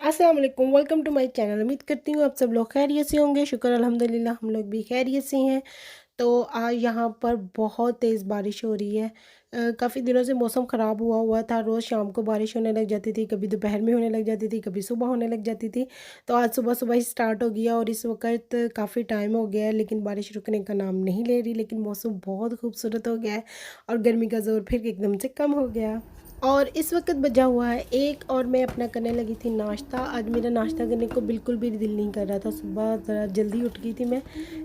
अस्सलाम वालेकुम, welcome to my channel. उम्मीद करती हूँ आप सब लोग खैरियत से होंगे। शुक्र अल्हम्दुलिल्लाह हम लोग भी खैरियत से हैं। तो आज यहाँ पर बहुत तेज़ बारिश हो रही है। काफ़ी दिनों से मौसम ख़राब हुआ हुआ था। रोज़ शाम को बारिश होने लग जाती थी, कभी दोपहर में होने लग जाती थी, कभी सुबह होने लग जाती थी। तो आज सुबह सुबह ही स्टार्ट हो गया और इस वक्त काफ़ी टाइम हो गया है, लेकिन बारिश रुकने का नाम नहीं ले रही। लेकिन मौसम बहुत खूबसूरत हो गया है और गर्मी का ज़ोर फिर एकदम से कम हो गया। और इस वक्त बजा हुआ है 1 और मैं अपना करने लगी थी नाश्ता। आज मेरा नाश्ता करने को बिल्कुल भी दिल नहीं कर रहा था। सुबह ज़रा जल्दी उठ गई थी मैं,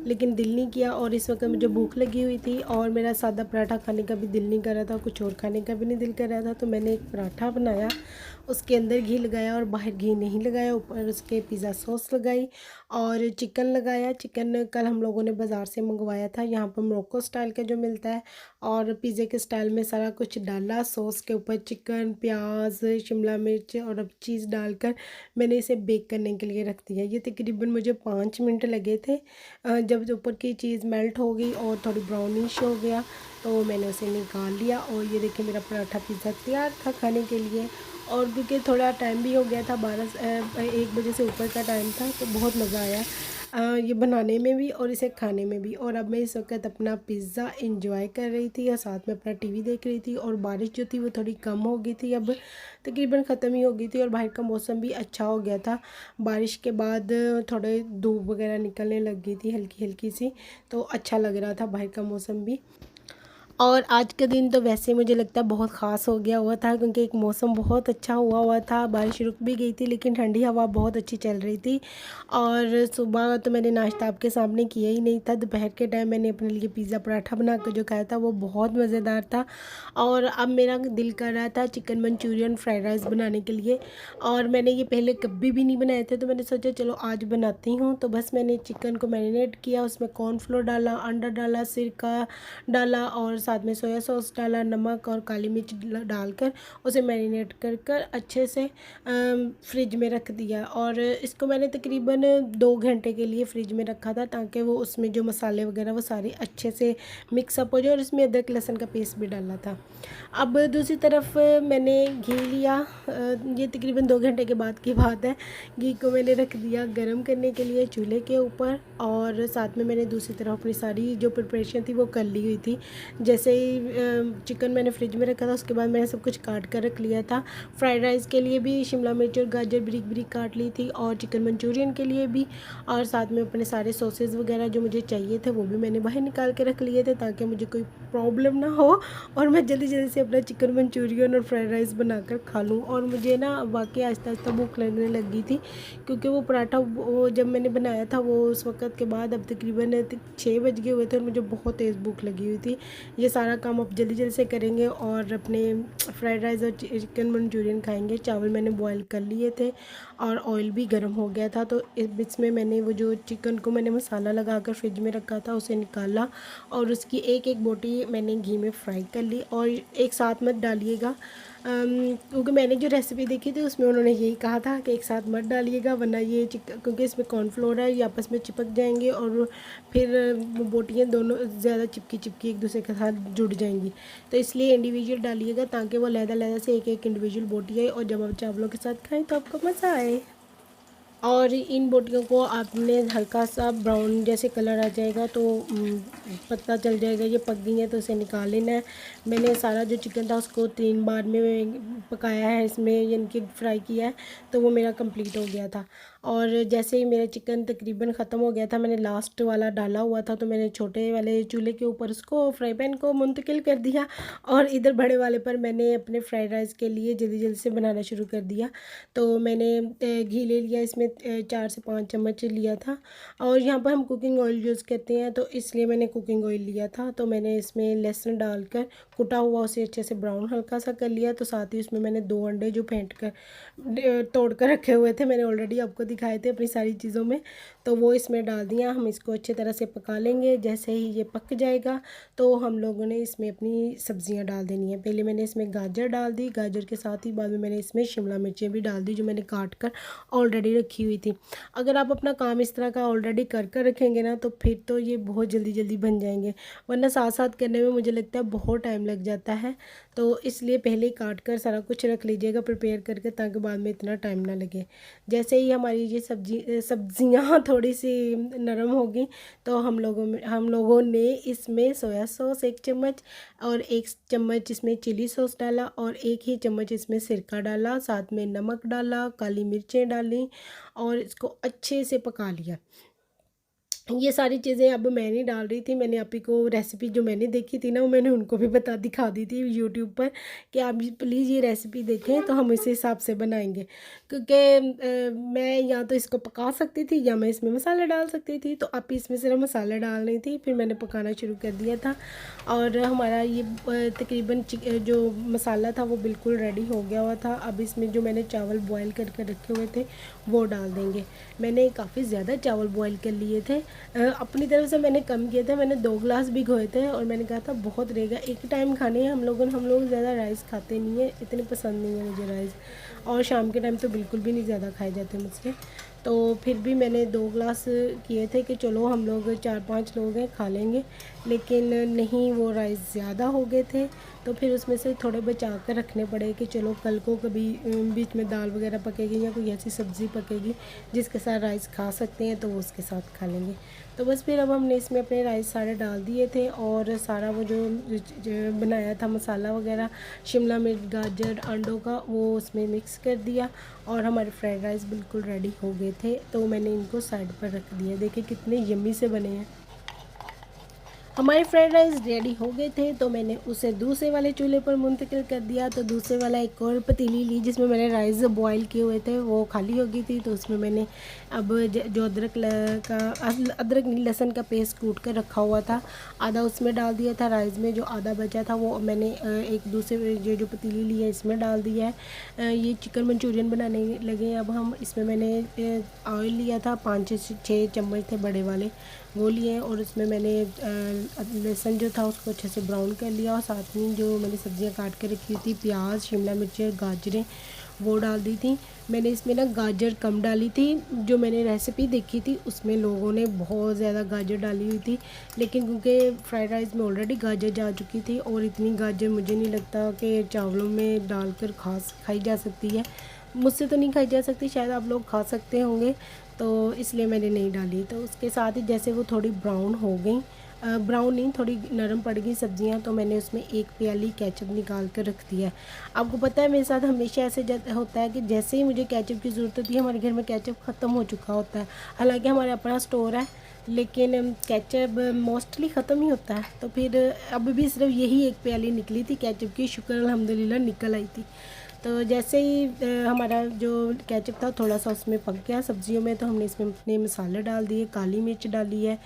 लेकिन दिल नहीं किया। और इस वक्त मुझे भूख लगी हुई थी और मेरा सादा पराठा खाने का भी दिल नहीं कर रहा था, कुछ और खाने का भी नहीं दिल कर रहा था। तो मैंने एक पराठा बनाया, उसके अंदर घी लगाया और बाहर घी नहीं लगाया, ऊपर उसके पिज़्ज़ा सॉस लगाई और चिकन लगाया। चिकन कल हम लोगों ने बाज़ार से मंगवाया था, यहाँ पर मोरक्को स्टाइल का जो मिलता है। और पिज़्ज़े के स्टाइल में सारा कुछ डाला, सॉस के ऊपर चिकन, प्याज, शिमला मिर्च और अब चीज़ डालकर मैंने इसे बेक करने के लिए रख दिया। ये तकरीबन मुझे 5 मिनट लगे थे। जब ऊपर की चीज़ मेल्ट हो गई और थोड़ी ब्राउनिश हो गया तो मैंने उसे निकाल लिया। और ये देखिए मेरा पराठा पिज़्ज़ा तैयार था खाने के लिए। और क्योंकि थोड़ा टाइम भी हो गया था, 1 बजे से ऊपर का टाइम था, तो बहुत मज़ा आया ये बनाने में भी और इसे खाने में भी। और अब मैं इस वक्त अपना पिज़्ज़ा इंजॉय कर रही थी और साथ में अपना टीवी देख रही थी। और बारिश जो थी वो थोड़ी कम हो गई थी, अब तकरीबन ख़त्म ही हो गई थी और बाहर का मौसम भी अच्छा हो गया था। बारिश के बाद थोड़े धूप वगैरह निकलने लग गई थी हल्की हल्की सी, तो अच्छा लग रहा था बाहर का मौसम भी। और आज का दिन तो वैसे मुझे लगता है बहुत ख़ास हो गया हुआ था, क्योंकि एक मौसम बहुत अच्छा हुआ हुआ था। बारिश रुक भी गई थी लेकिन ठंडी हवा बहुत अच्छी चल रही थी। और सुबह तो मैंने नाश्ता आपके सामने किया ही नहीं था। दोपहर के टाइम मैंने अपने लिए पिज़्ज़ा पराठा बना कर जो खाया था वो बहुत मज़ेदार था। और अब मेरा दिल कर रहा था चिकन मंचूरियन फ्राइड राइस बनाने के लिए। और मैंने ये पहले कभी भी नहीं बनाए थे, तो मैंने सोचा चलो आज बनाती हूँ। तो बस मैंने चिकन को मैरिनेट किया, उसमें कॉर्नफ्लोर डाला, अंडा डाला, सिरका डाला और साथ में सोया सॉस डाला, नमक और काली मिर्च डालकर उसे मैरिनेट कर कर अच्छे से फ्रिज में रख दिया। और इसको मैंने तकरीबन 2 घंटे के लिए फ्रिज में रखा था, ताकि वो उसमें जो मसाले वगैरह वो सारे अच्छे से मिक्सअप हो जाए। और इसमें अदरक लहसुन का पेस्ट भी डाला था। अब दूसरी तरफ मैंने घी लिया, ये तकरीबन 2 घंटे के बाद की बात है। घी को मैंने रख दिया गरम करने के लिए चूल्हे के ऊपर। और साथ में मैंने दूसरी तरफ अपनी सारी जो प्रिपरेशन थी वो कर ली हुई थी। जैसे ही चिकन मैंने फ्रिज में रखा था, उसके बाद मैंने सब कुछ काट कर रख लिया था। फ्राइड राइस के लिए भी शिमला मिर्च और गाजर बारीक बारीक काट ली थी, और चिकन मंचूरियन के लिए भी। और साथ में अपने सारे सॉसेज वगैरह जो मुझे चाहिए थे वो भी मैंने बाहर निकाल के रख लिए थे, ताकि मुझे कोई प्रॉब्लम ना हो और मैं जल्दी जल्दी से अपना चिकन मंचूरियन और फ्राइड राइस बनाकर खा लूँ। और मुझे ना वाकई आहिस्ता आहिस्ता भूख लगने लग गई थी, क्योंकि वो पराठा वो जब मैंने बनाया था वो उस वक़्त के बाद अब तकरीबन 6 बज गए हुए थे और मुझे बहुत तेज़ भूख लगी हुई थी। ये सारा काम अब जल्दी जल्दी से करेंगे और अपने फ्राइड राइस और चिकन मंचूरियन खाएंगे। चावल मैंने बॉईल कर लिए थे और ऑयल भी गर्म हो गया था, तो इस बीच में मैंने वो जो चिकन को मैंने मसाला लगा कर फ्रिज में रखा था उसे निकाला और उसकी एक एक बोटी मैंने घी में फ्राई कर ली। और एक साथ मत डालिएगा, क्योंकि मैंने जो रेसिपी देखी थी उसमें उन्होंने यही कहा था कि एक साथ मत डालिएगा, वरना ये क्योंकि इसमें कॉर्नफ्लोर है, ये आपस में चिपक जाएंगे और फिर वो बोटियाँ दोनों ज़्यादा चिपकी चिपकी एक दूसरे के साथ जुड़ जाएंगी। तो इसलिए इंडिविजुअल डालिएगा, ताकि वो लहदा से एक एक इंडिविजुअल बोटी आए और जब आप चावलों के साथ खाएं तो आपको मज़ा आए। और इन बोटियों को आपने हल्का सा ब्राउन जैसे कलर आ जाएगा तो पता चल जाएगा ये पक गई है, तो इसे निकाल लेना है। मैंने सारा जो चिकन था उसको 3 बार में पकाया है, इसमें यानी कि फ्राई किया है, तो वो मेरा कंप्लीट हो गया था। और जैसे ही मेरा चिकन तकरीबन ख़त्म हो गया था, मैंने लास्ट वाला डाला हुआ था, तो मैंने छोटे वाले चूल्हे के ऊपर उसको फ्राई पैन को मुंतकिल कर दिया और इधर बड़े वाले पर मैंने अपने फ्राइड राइस के लिए जल्दी जल्दी से बनाना शुरू कर दिया। तो मैंने घी ले लिया, इसमें 4 से 5 चम्मच लिया था। और यहाँ पर हम कुकिंग ऑयल यूज़ करते हैं, तो इसलिए मैंने कुकिंग ऑयल लिया था। तो मैंने इसमें लहसुन डालकर कुटा हुआ उसे अच्छे से ब्राउन हल्का सा कर लिया। तो साथ ही उसमें मैंने 2 अंडे जो फेंट कर तोड़ कर रखे हुए थे, मैंने ऑलरेडी आपको दिखाए थे अपनी सारी चीज़ों में, तो वो इसमें डाल दिया। हम इसको अच्छे तरह से पका लेंगे। जैसे ही ये पक जाएगा तो हम लोगों ने इसमें अपनी सब्जियां डाल देनी है। पहले मैंने इसमें गाजर डाल दी, गाजर के साथ ही बाद में मैंने इसमें शिमला मिर्चें भी डाल दी जो मैंने काट कर ऑलरेडी रखी हुई थी। अगर आप अपना काम इस तरह का ऑलरेडी कर कर रखेंगे ना तो फिर तो ये बहुत जल्दी जल्दी बन जाएंगे, वरना साथ साथ करने में मुझे लगता है बहुत टाइम लग जाता है। तो इसलिए पहले ही काट कर सारा कुछ रख लीजिएगा प्रिपेयर करके, ताकि बाद में इतना टाइम ना लगे। जैसे ही हमारी ये सब्जियां थोड़ी सी नरम होगी तो हम लोगों ने इसमें सोया सॉस 1 चम्मच और 1 चम्मच इसमें चिली सॉस डाला और 1 ही चम्मच इसमें सिरका डाला, साथ में नमक डाला, काली मिर्चें डाली और इसको अच्छे से पका लिया। ये सारी चीज़ें अब मैं नहीं डाल रही थी, मैंने आप ही को रेसिपी जो मैंने देखी थी ना वो मैंने उनको भी दिखा दी थी यूट्यूब पर कि आप प्लीज़ ये रेसिपी देखें तो हम इस हिसाब से बनाएंगे। क्योंकि मैं या तो इसको पका सकती थी या मैं इसमें मसाले डाल सकती थी, तो आप इसमें सिर्फ मसाले डाल रही थी, फिर मैंने पकाना शुरू कर दिया था। और हमारा ये तकरीबन जो मसाला था वो बिल्कुल रेडी हो गया हुआ था। अब इसमें जो मैंने चावल बॉयल करके रखे हुए थे वो डाल देंगे। मैंने काफ़ी ज़्यादा चावल बॉयल कर लिए थे, अपनी तरफ से मैंने कम किए थे, मैंने 2 गिलास भिगोए थे और मैंने कहा था बहुत रहेगा, एक टाइम खाने हैं हम लोग ज़्यादा राइस खाते नहीं है, इतने पसंद नहीं है मुझे राइस, और शाम के टाइम तो बिल्कुल भी नहीं ज़्यादा खाए जाते मुझसे। तो फिर भी मैंने 2 गिलास किए थे कि चलो हम लोग 4-5 लोग हैं खा लेंगे, लेकिन नहीं, वो राइस ज़्यादा हो गए थे। तो फिर उसमें से थोड़े बचा कर रखने पड़े कि चलो कल को कभी बीच में दाल वगैरह पकेगी या कोई ऐसी सब्ज़ी पकेगी जिसके साथ राइस खा सकते हैं तो वो उसके साथ खा लेंगे। तो बस फिर अब हमने इसमें अपने राइस सारे डाल दिए थे और सारा वो जो बनाया था मसाला वगैरह, शिमला मिर्च, गाजर, अंडों का, वो उसमें मिक्स कर दिया और हमारे फ्राइड राइस बिल्कुल रेडी हो गए थे। तो मैंने इनको साइड पर रख दिया। देखिए कितने यम्मी से बने हैं। हमारे फ्राइड राइस रेडी हो गए थे तो मैंने उसे दूसरे वाले चूल्हे पर मुंतकिल कर दिया। तो दूसरे वाला एक और पतीली ली जिसमें मैंने राइस बॉईल किए हुए थे, वो खाली हो गई थी। तो उसमें मैंने अब जो अदरक नहीं लहसुन का पेस्ट कूट कर रखा हुआ था, आधा उसमें डाल दिया था राइस में, जो आधा बचा था वो मैंने एक दूसरे जो पतीली ली है इसमें डाल दिया है। ये चिकन मंचूरियन बनाने लगे अब हम। इसमें मैंने ऑयल लिया था, 5 से 6 चम्मच थे बड़े वाले, वो लिए और उसमें मैंने लहसुन जो था उसको अच्छे से ब्राउन कर लिया और साथ में जो मैंने सब्जियां काट के रखी थी, प्याज, शिमला मिर्च, गाजरें, वो डाल दी थी। मैंने इसमें ना गाजर कम डाली थी, जो मैंने रेसिपी देखी थी उसमें लोगों ने बहुत ज़्यादा गाजर डाली हुई थी, लेकिन क्योंकि फ्राइड राइस में ऑलरेडी गाजर जा चुकी थी और इतनी गाजर मुझे नहीं लगता कि चावलों में डालकर खाई जा सकती है। मुझसे तो नहीं खाई जा सकती, शायद आप लोग खा सकते होंगे, तो इसलिए मैंने नहीं डाली। तो उसके साथ ही जैसे वो थोड़ी ब्राउन हो गई, ब्राउन नहीं थोड़ी नरम पड़ गई सब्जियां, तो मैंने उसमें 1 प्याली केचप निकाल कर रख दिया है। आपको पता है मेरे साथ हमेशा ऐसे होता है कि जैसे ही मुझे केचप की ज़रूरत होती है हमारे घर में केचप ख़त्म हो चुका होता है। हालांकि हमारे अपना स्टोर है लेकिन केचप मोस्टली ख़त्म ही होता है। तो फिर अब भी सिर्फ यही 1 प्याली निकली थी केचप की, शुक्र अल्हम्दुलिल्लाह निकल आई थी। तो जैसे ही हमारा जो केचप था थोड़ा सा उसमें पक गया सब्जियों में, तो हमने इसमें अपने मसाले डाल दिए, काली मिर्च डाली है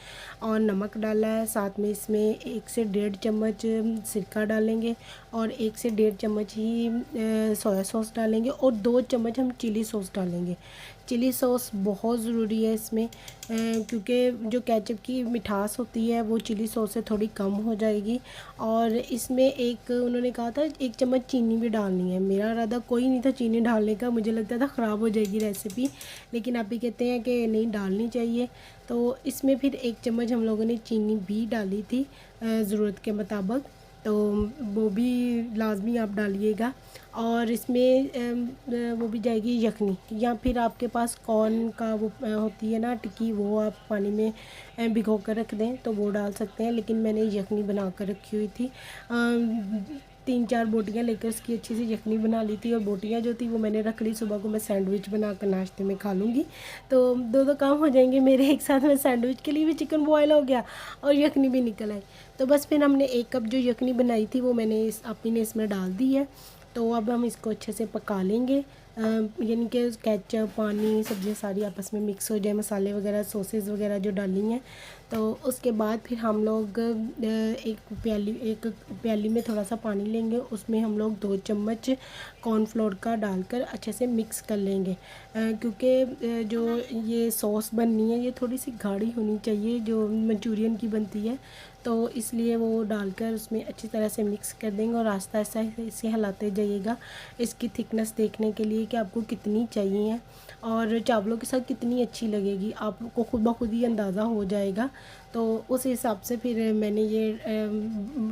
और नमक डाला है। साथ में इसमें 1 से 1.5 चम्मच सिरका डालेंगे और 1 से 1.5 चम्मच ही सोया सॉस डालेंगे और 2 चम्मच हम चिली सॉस डालेंगे। चिली सॉस बहुत ज़रूरी है इसमें, क्योंकि जो केचप की मिठास होती है वो चिली सॉस से थोड़ी कम हो जाएगी। और इसमें एक उन्होंने कहा था 1 चम्मच चीनी भी डालनी है। मेरा इरादा कोई नहीं था चीनी डालने का, मुझे लगता था ख़राब हो जाएगी रेसिपी, लेकिन आप ही कहते हैं कि नहीं डालनी चाहिए। तो इसमें फिर 1 चम्मच हम लोगों ने चीनी भी डाली थी ज़रूरत के मुताबिक, तो वो भी लाजमी आप डालिएगा। और इसमें वो भी जाएगी यखनी, या फिर आपके पास कॉर्न का वो होती है ना टिक्की, वो आप पानी में भिगो कर रख दें तो वो डाल सकते हैं, लेकिन मैंने यखनी बना कर रखी हुई थी। 3-4 बोटियाँ लेकर उसकी अच्छी सी यखनी बना ली थी और बोटियाँ जो थी वो मैंने रख ली, सुबह को मैं सैंडविच बना कर नाश्ते में खा लूँगी। तो 2 काम हो जाएंगे मेरे एक साथ में, सैंडविच के लिए भी चिकन बॉयल हो गया और यखनी भी निकल आई। तो बस फिर हमने 1 कप जो यखनी बनाई थी वो मैंने आपी ने इसमें डाल दी है। तो अब हम इसको अच्छे से पका लेंगे यानी कि केचप, पानी, सब्ज़ियाँ सारी आपस में मिक्स हो जाए, मसाले वगैरह, सॉसेस वगैरह जो डाली हैं। तो उसके बाद फिर हम लोग एक प्याली में थोड़ा सा पानी लेंगे, उसमें हम लोग 2 चम्मच कॉर्नफ्लोर का डालकर अच्छे से मिक्स कर लेंगे, क्योंकि जो ये सॉस बननी है ये थोड़ी सी गाढ़ी होनी चाहिए जो मंचूरियन की बनती है। तो इसलिए वो डालकर उसमें अच्छी तरह से मिक्स कर देंगे और आहिस्ता आहिस्ता इसे हिलाते जाइएगा इसकी थिकनेस देखने के लिए कि आपको कितनी चाहिए और चावलों के साथ कितनी अच्छी लगेगी, आपको खुद ब खुद ही अंदाज़ा हो जाएगा। तो उस हिसाब से फिर मैंने ये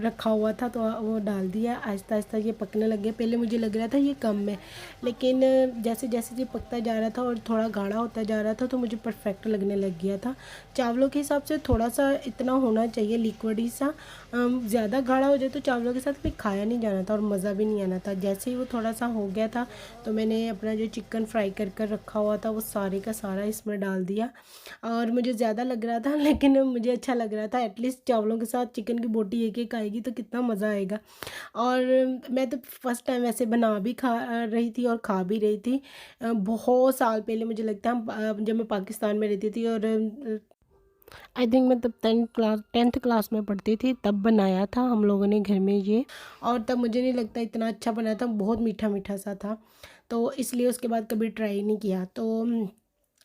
रखा हुआ था तो वो डाल दिया। आहिस्ता आहिस्ता ये पकने लग गया। पहले मुझे लग रहा था ये कम है, लेकिन जैसे जैसे ये पकता जा रहा था और थोड़ा गाढ़ा होता जा रहा था तो मुझे परफेक्ट लगने लग गया था। चावलों के हिसाब से थोड़ा सा इतना होना चाहिए लिक्विडी सा, ज़्यादा गाढ़ा हो जाए तो चावलों के साथ फिर खाया नहीं जाना था और मज़ा भी नहीं आना था। जैसे ही वो थोड़ा सा हो गया था तो मैंने अपना जो चिकन फ्राई कर कर रखा हुआ था वो सारे का सारा इसमें डाल दिया। और मुझे ज़्यादा लग रहा था लेकिन मुझे अच्छा लग रहा था, एटलीस्ट चावलों के साथ चिकन की बोटी एक एक आएगी तो कितना मज़ा आएगा। और मैं तो फर्स्ट टाइम ऐसे बना भी खा रही थी और खा भी रही थी। बहुत साल पहले मुझे लगता है जब मैं पाकिस्तान में रहती थी और आई थिंक मैं तब 10th क्लास में पढ़ती थी, तब बनाया था हम लोगों ने घर में ये। और तब मुझे नहीं लगता इतना अच्छा बना था, बहुत मीठा मीठा सा था, तो इसलिए उसके बाद कभी ट्राई नहीं किया। तो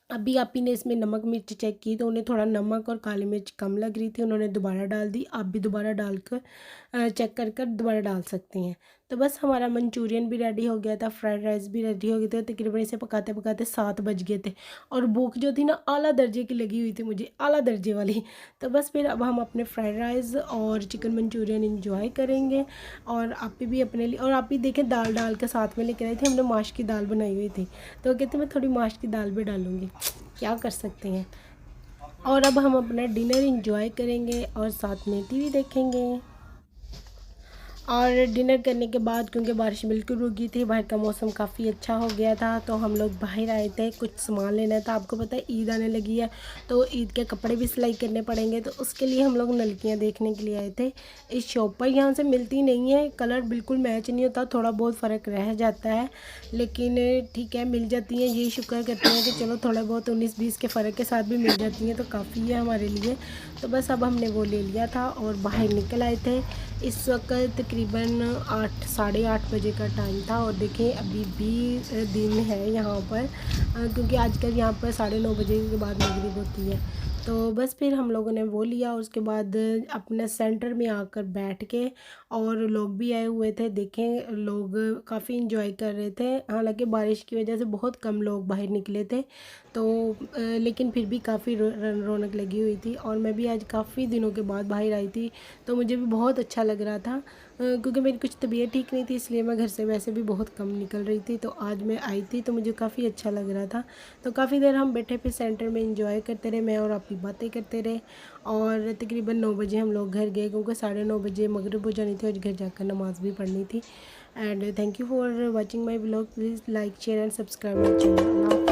अभी आप ही ने इसमें नमक मिर्च चेक की तो उन्हें थोड़ा नमक और काली मिर्च कम लग रही थी, उन्होंने दोबारा डाल दी। आप भी दोबारा डालकर चेक कर कर दोबारा डाल सकते हैं। तो बस हमारा मंचूरियन भी रेडी हो गया था, फ्राइड राइस भी रेडी हो गए थे। तकरीबन इसे पकाते पकाते 7 बज गए थे और भूख जो थी ना आला दर्जे की लगी हुई थी मुझे, आला दर्जे वाली। तो बस फिर अब हम अपने फ्राइड राइस और चिकन मंचूरियन इंजॉय करेंगे। और आप भी अपने लिए, और आप भी देखें दाल डाल के साथ में लेकर आई थी, हमने माश की दाल बनाई हुई थी तो कहते मैं थोड़ी माश की दाल भी डालूँगी, क्या कर सकते हैं। और अब हम अपना डिनर एंजॉय करेंगे और साथ में टीवी देखेंगे। और डिनर करने के बाद क्योंकि बारिश बिल्कुल रुक गई थी, बाहर का मौसम काफ़ी अच्छा हो गया था, तो हम लोग बाहर आए थे, कुछ सामान लेना था। आपको पता है ईद आने लगी है तो ईद के कपड़े भी सिलाई करने पड़ेंगे, तो उसके लिए हम लोग नलकियाँ देखने के लिए आए थे इस शॉप पर। यहाँ से मिलती नहीं है, कलर बिल्कुल मैच नहीं होता, थोड़ा बहुत फ़र्क रह जाता है, लेकिन ठीक है मिल जाती हैं। यही शुक्र करते हैं कि चलो थोड़ा बहुत 19-20 के फ़र्क के साथ भी मिल जाती हैं तो काफ़ी है हमारे लिए। तो बस अब हमने वो ले लिया था और बाहर निकल आए थे। इस वक्त तकरीबन 8 साढ़े 8 बजे का टाइम था और देखें अभी भी दिन है यहाँ पर, क्योंकि आजकल यहाँ पर 9:30 बजे के बाद मगरिब होती है। तो बस फिर हम लोगों ने वो लिया, उसके बाद अपने सेंटर में आकर बैठ के, और लोग भी आए हुए थे, देखें लोग काफ़ी इंजॉय कर रहे थे। हालांकि बारिश की वजह से बहुत कम लोग बाहर निकले थे, तो लेकिन फिर भी काफ़ी रौनक लगी हुई थी। और मैं भी आज काफ़ी दिनों के बाद बाहर आई थी तो मुझे भी बहुत अच्छा लग रहा था, क्योंकि मेरी कुछ तबीयत ठीक नहीं थी, इसलिए मैं घर से वैसे भी बहुत कम निकल रही थी। तो आज मैं आई थी तो मुझे काफ़ी अच्छा लग रहा था। तो काफ़ी देर हम बैठे फिर सेंटर में इंजॉय करते रहे, मैं और आप ही बातें करते रहे। और तकरीबन 9 बजे हम लोग घर गए, क्योंकि 9:30 बजे मगरिब हो जानी थी और घर जाकर नमाज़ भी पढ़नी थी। And thank you for watching my blog. Please like share and subscribe my channel.